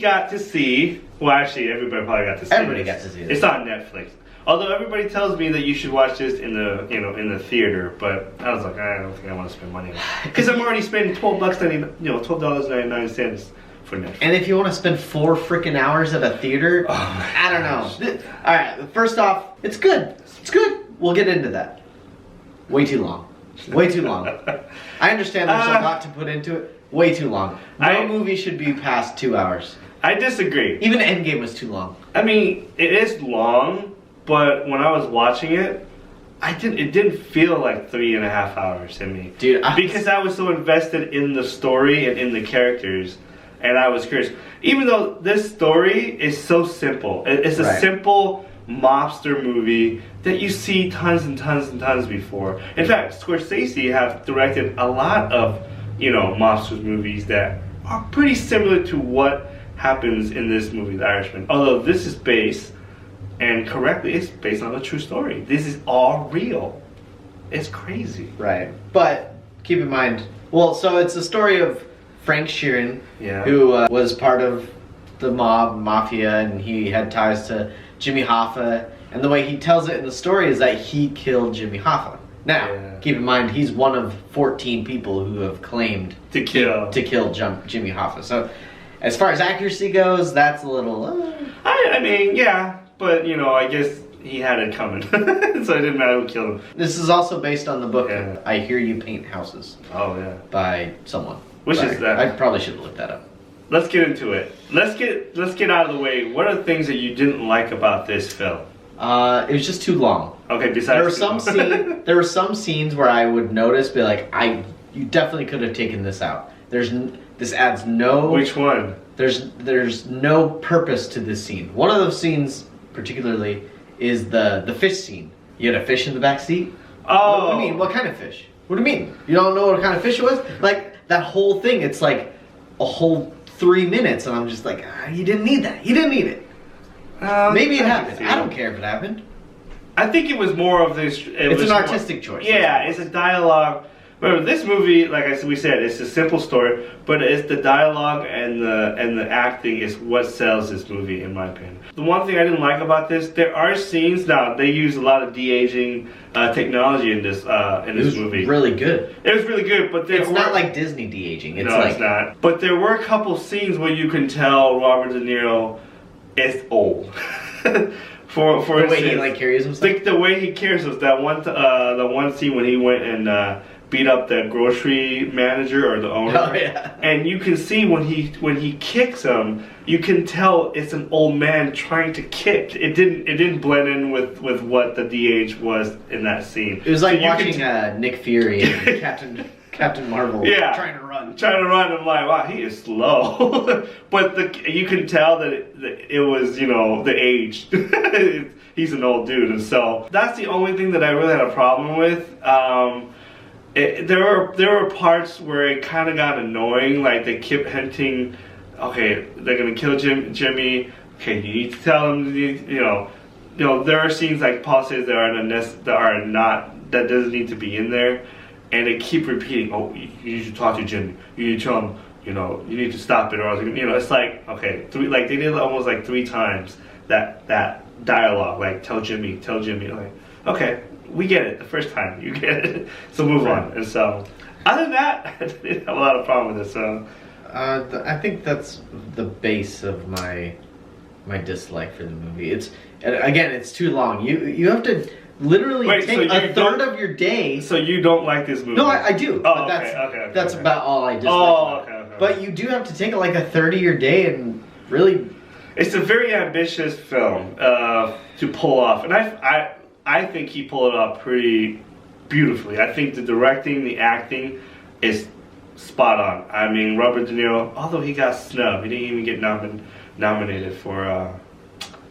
got to see. Well, actually, everybody probably got to see. Everybody got to see this. It's on Netflix. Although everybody tells me that you should watch this in the in the theater, but I was like, I don't think I want to spend money on it because I'm already spending $12.99 for Netflix. And if you want to spend 4 freaking hours at a theater, I don't know. All right, first off, it's good. It's good. We'll get into that. Way too long. Way too long. I understand there's a lot to put into it. Way too long. No movie should be past 2 hours. I disagree. Even Endgame was too long. I mean, it is long. But when I was watching it, it didn't feel like 3.5 hours to me. Dude, because I was so invested in the story and in the characters, and I was curious. Even though this story is so simple, it's a simple mobster movie that you see tons and tons and tons before. In fact, Scorsese have directed a lot of mobsters movies that are pretty similar to what happens in this movie, The Irishman. Although this is based. And correctly, it's based on a true story. This is all real. It's crazy. Right. But keep in mind, well, so it's the story of Frank Sheeran, who was part of the mafia, and he had ties to Jimmy Hoffa. And the way he tells it in the story is that he killed Jimmy Hoffa. Now, keep in mind, he's one of 14 people who have claimed to kill Jimmy Hoffa. So, as far as accuracy goes, that's a little... I mean, yeah. But, I guess he had it coming. So it didn't matter who killed him. This is also based on the book, I Hear You Paint Houses. Oh, yeah. By someone. Which is that? I probably should have looked that up. Let's get into it. Let's get out of the way. What are the things that you didn't like about this film? It was just too long. Okay, besides... There were some scenes where I would notice, be like, you definitely could have taken this out. This adds no... Which one? There's no purpose to this scene. One of those scenes... particularly is the fish scene. You had a fish in the back seat? Oh. What do you mean? What kind of fish? What do you mean? You don't know what kind of fish it was? Like, that whole thing, it's like a whole 3 minutes, and I'm just like, you didn't need that. You didn't need it. Maybe it happened. I don't care if it happened. I think it was more of this... It's an artistic choice. Yeah, it's a dialogue. Remember, this movie, like we said, it's a simple story, but it's the dialogue and the acting is what sells this movie, in my opinion. The one thing I didn't like about this, there are scenes, now they use a lot of de-aging technology in this movie. Really good. It was really good, but it's not like Disney de-aging. No, it's not. But there were a couple scenes where you can tell Robert De Niro is old. For the way he carries himself. The way he carries himself. The one scene when he went and beat up the grocery manager or the owner. Oh, yeah. And you can see when he kicks him, you can tell it's an old man trying to kick. It didn't blend in with what the DH was in that scene. It was like watching Nick Fury and Captain Marvel trying to run. I'm like, wow, he is slow. But you can tell that it was, the age. He's an old dude, and so that's the only thing that I really had a problem with. There were parts where it kind of got annoying, like they kept hinting, okay, they're gonna kill Jimmy. Okay, you need to tell him. There are scenes like Paul says that doesn't need to be in there, and they keep repeating. Oh, you need to talk to Jimmy. You need to tell him. You need to stop it, or else, it's like, okay, they did almost like 3 times that dialogue, like tell Jimmy, like, okay. We get it the first time. You get it. So move on. And so, other than that, I didn't have a lot of problem with it. So, I think that's the base of my dislike for the movie. It's too long. You have to literally take a third of your day. So you don't like this movie? No, I do. Oh, but okay. That's about all I dislike. Oh, okay. But you do have to take like a third of your day and really. It's a very ambitious film to pull off, and I think he pulled it off pretty beautifully. I think the directing, the acting is spot on. I mean, Robert De Niro, although he got snubbed, he didn't even get nominated for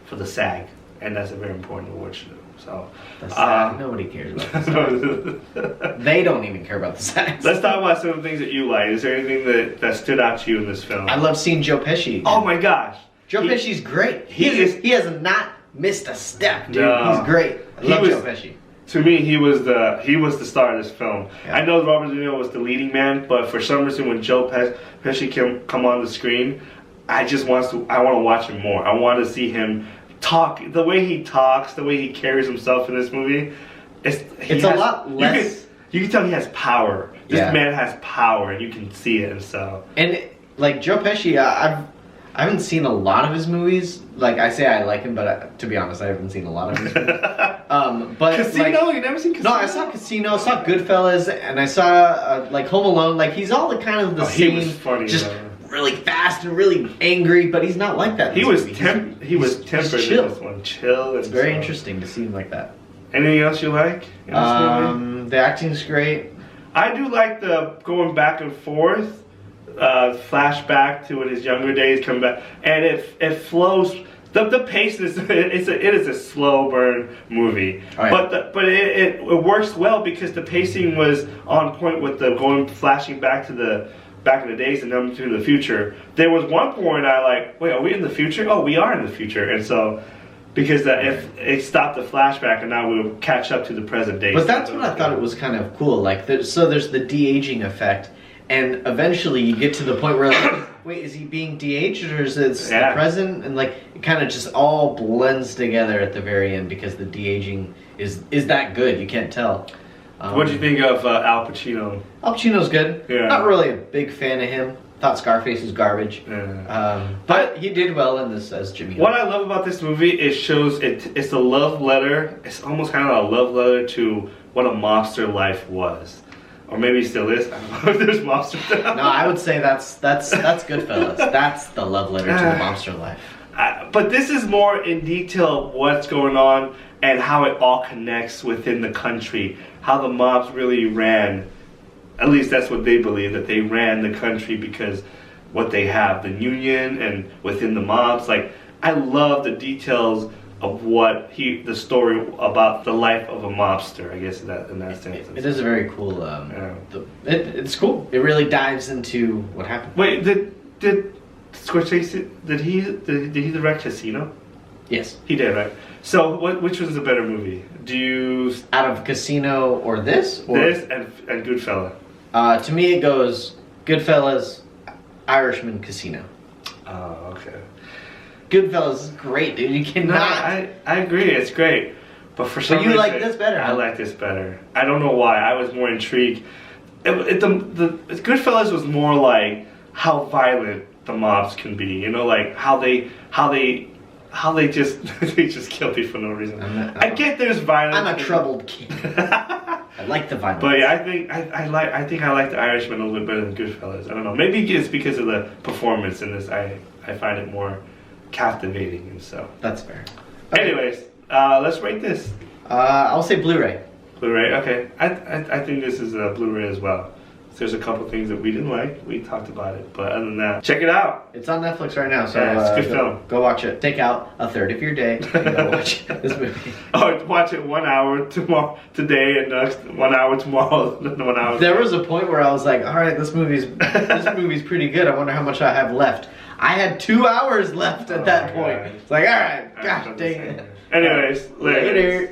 the SAG, and that's a very important award show. So the SAG, nobody cares about the SAG. They don't even care about the SAG. Let's talk about some of the things that you like. Is there anything that stood out to you in this film? I love seeing Joe Pesci again. Oh my gosh, Joe Pesci's great. He has not missed a step, dude. No. He's great. I love Joe Pesci. To me, he was the star of this film. Yeah. I know Robert De Niro was the leading man, but for some reason, when Joe Pesci come on the screen, I want to watch him more. I want to see him talk. The way he talks, the way he carries himself in this movie, it's a lot less. You can tell he has power. This man has power, and you can see it. And like Joe Pesci, I haven't seen a lot of his movies. Like I say, I like him, but to be honest, I haven't seen a lot of his movies. But Casino, you never seen Casino? No, I saw Casino, I saw Goodfellas, and I saw like Home Alone. Like he's all the kind of the same. He was funny, just really fast and really angry, but he's not like that. He was tempered in this one. Chill. It's very interesting to see him like that. Anything else you like in this movie? The acting's great. I do like the going back and forth, flashback to his younger days, come back, and it flows. The pace is it is a slow burn movie, oh, yeah. but it works well because the pacing was on point with the flashing back to the back in the days and then to the future. There was one point I like, wait, are we in the future? Oh, we are in the future, and so. Because if it stopped the flashback and now we'll catch up to the present day. But that's what I thought it was kind of cool. Like, so there's the de-aging effect, and eventually you get to the point where, like, wait, is he being de-aged or is it the present? And like, it kind of just all blends together at the very end because the de-aging is that good. You can't tell. What do you think of Al Pacino? Al Pacino's good. Yeah. Not really a big fan of him. Thought Scarface was garbage. Yeah. But he did well in this as Jimmy. What I love about this movie, it shows it's a love letter. It's almost kind of a love letter to what a mobster life was. Or maybe still is. I don't know if there's mobsters. No, I would say that's Goodfellas. That's the love letter to the mobster life. But this is more in detail what's going on and how it all connects within the country. How the mobs really ran. At least that's what they believe, that they ran the country because what they have, the union and within the mobs. Like, I love the details of the story about the life of a mobster, I guess, in that sense. It is a very cool, it's cool. It really dives into what happened. Wait, did Scorsese, did he direct Casino? Yes. He did, right? So, which was the better movie? Out of Casino or this? Or? This and Goodfellas. To me, it goes Goodfellas, Irishman, Casino. Oh, okay. Goodfellas is great, dude. You cannot. No, I agree. It's great, but for some reason, you like this better. I like this better. I don't know why. I was more intrigued. The Goodfellas was more like how violent the mobs can be. You know, like how they just they just kill people for no reason. I get there's violence. I'm a troubled kid. I like the violence. But yeah, I think I like the Irishman a little bit better than Goodfellas. I don't know. Maybe it's because of the performance in this. I find it more captivating, and so that's fair. Okay. Anyways, let's rate this. I'll say Blu-ray. Blu-ray. Okay. I think this is a Blu-ray as well. There's a couple things that we didn't like. We talked about it, but other than that, check it out. It's on Netflix right now, so it's a good film. Go watch it. Take out a third of your day and go watch this movie. Oh, watch it 1 hour today and next 1 hour tomorrow. 1 hour. There was a point where I was like, all right, this movie's pretty good. I wonder how much I have left. I had 2 hours left at that point. It's like, all right, gosh dang it. Anyways, later.